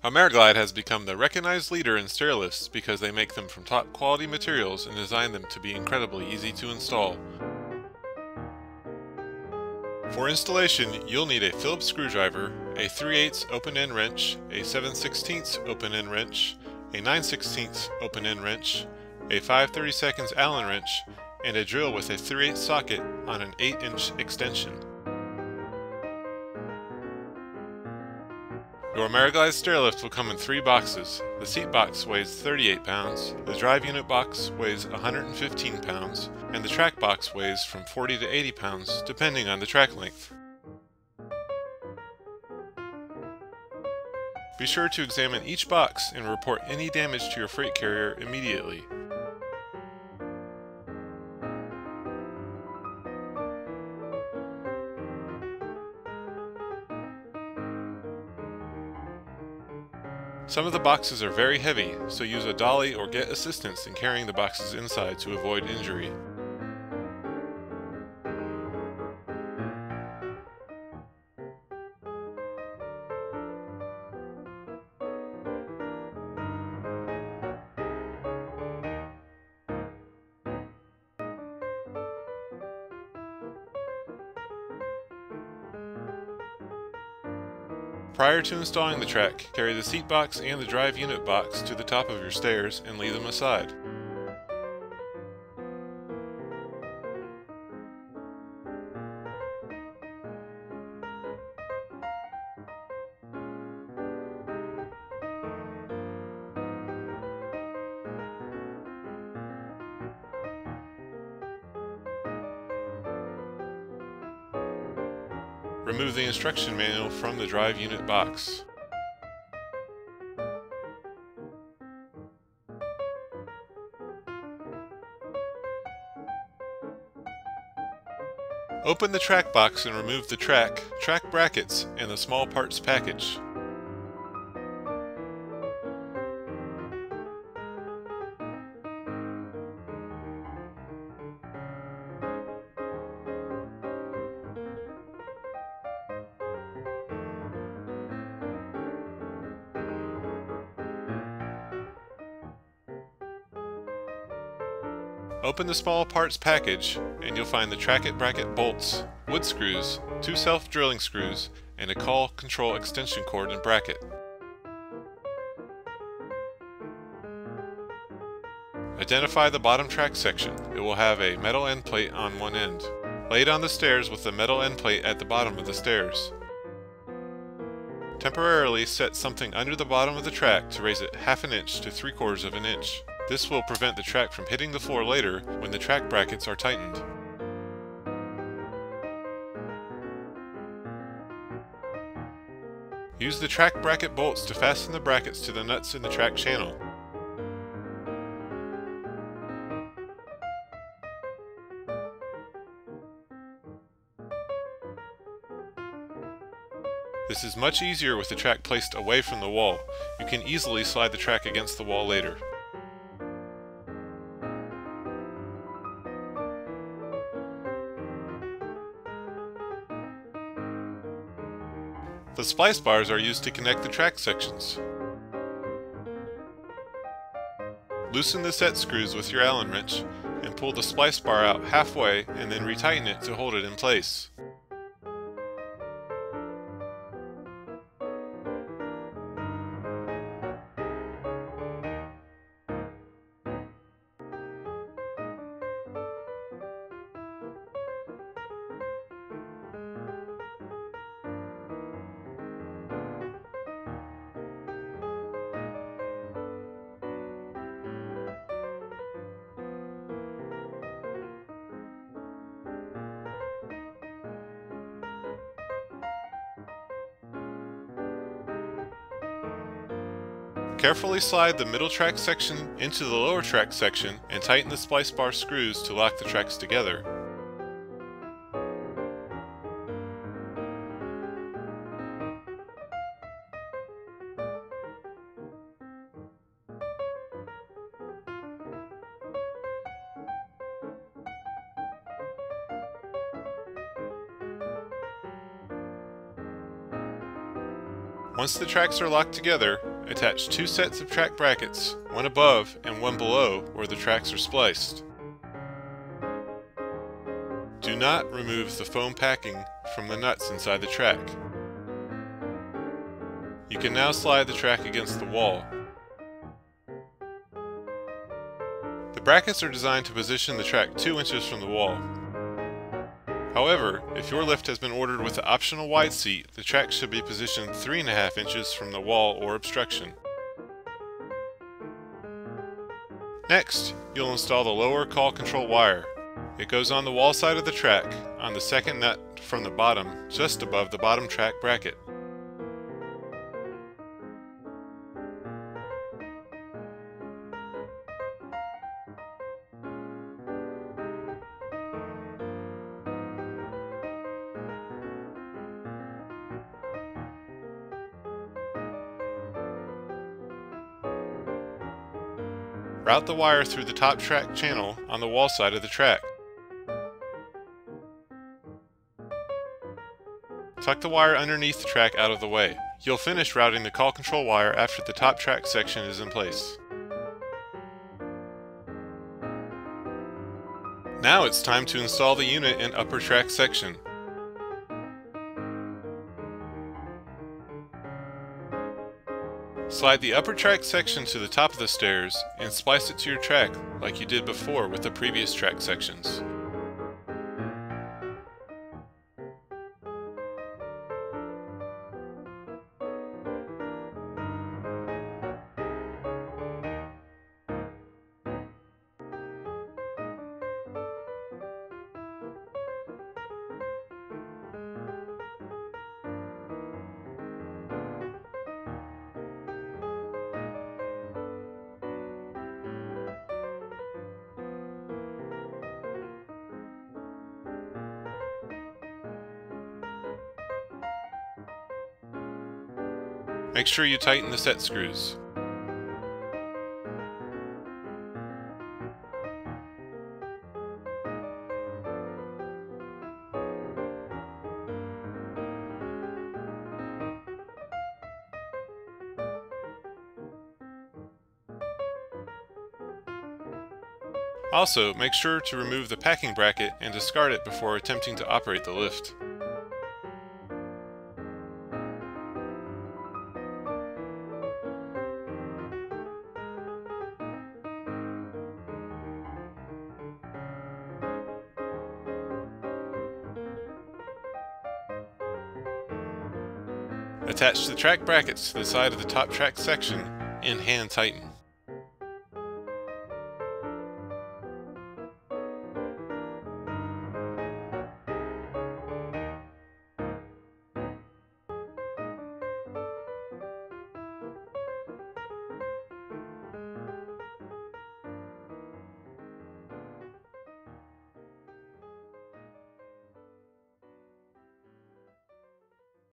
Ameriglide has become the recognized leader in stair lifts because they make them from top quality materials and design them to be incredibly easy to install. For installation, you'll need a Phillips screwdriver, a 3/8 open-end wrench, a 7/16 open-end wrench, a 9/16 open-end wrench, a 5/32 Allen wrench, and a drill with a 3/8 socket on an 8-inch extension. Your Ameriglide stair lift will come in 3 boxes. The seat box weighs 38 pounds, the drive unit box weighs 115 pounds, and the track box weighs from 40 to 80 pounds, depending on the track length. Be sure to examine each box and report any damage to your freight carrier immediately. Some of the boxes are very heavy, so use a dolly or get assistance in carrying the boxes inside to avoid injury. Prior to installing the track, carry the seat box and the drive unit box to the top of your stairs and leave them aside. Remove the instruction manual from the drive unit box. Open the track box and remove the track brackets, and the small parts package. Open the small parts package and you'll find the tracket bracket bolts, wood screws, 2 self-drilling screws, and a call control extension cord and bracket. Identify the bottom track section. It will have a metal end plate on one end. Lay it on the stairs with the metal end plate at the bottom of the stairs. Temporarily set something under the bottom of the track to raise it 1/2 inch to 3/4 of an inch. This will prevent the track from hitting the floor later when the track brackets are tightened. Use the track bracket bolts to fasten the brackets to the nuts in the track channel. This is much easier with the track placed away from the wall. You can easily slide the track against the wall later. The splice bars are used to connect the track sections. Loosen the set screws with your Allen wrench and pull the splice bar out halfway and then retighten it to hold it in place. Carefully slide the middle track section into the lower track section and tighten the splice bar screws to lock the tracks together. Once the tracks are locked together, attach 2 sets of track brackets, one above and one below where the tracks are spliced. Do not remove the foam packing from the nuts inside the track. You can now slide the track against the wall. The brackets are designed to position the track 2 inches from the wall. However, if your lift has been ordered with the optional wide seat, the track should be positioned 3.5 inches from the wall or obstruction. Next, you'll install the lower call control wire. It goes on the wall side of the track, on the second nut from the bottom, just above the bottom track bracket. Route the wire through the top track channel on the wall side of the track. Tuck the wire underneath the track out of the way. You'll finish routing the call control wire after the top track section is in place. Now it's time to install the unit and upper track section. Slide the upper track section to the top of the stairs and splice it to your track like you did before with the previous track sections. Make sure you tighten the set screws. Also, make sure to remove the packing bracket and discard it before attempting to operate the lift. Attach the track brackets to the side of the top track section and hand tighten.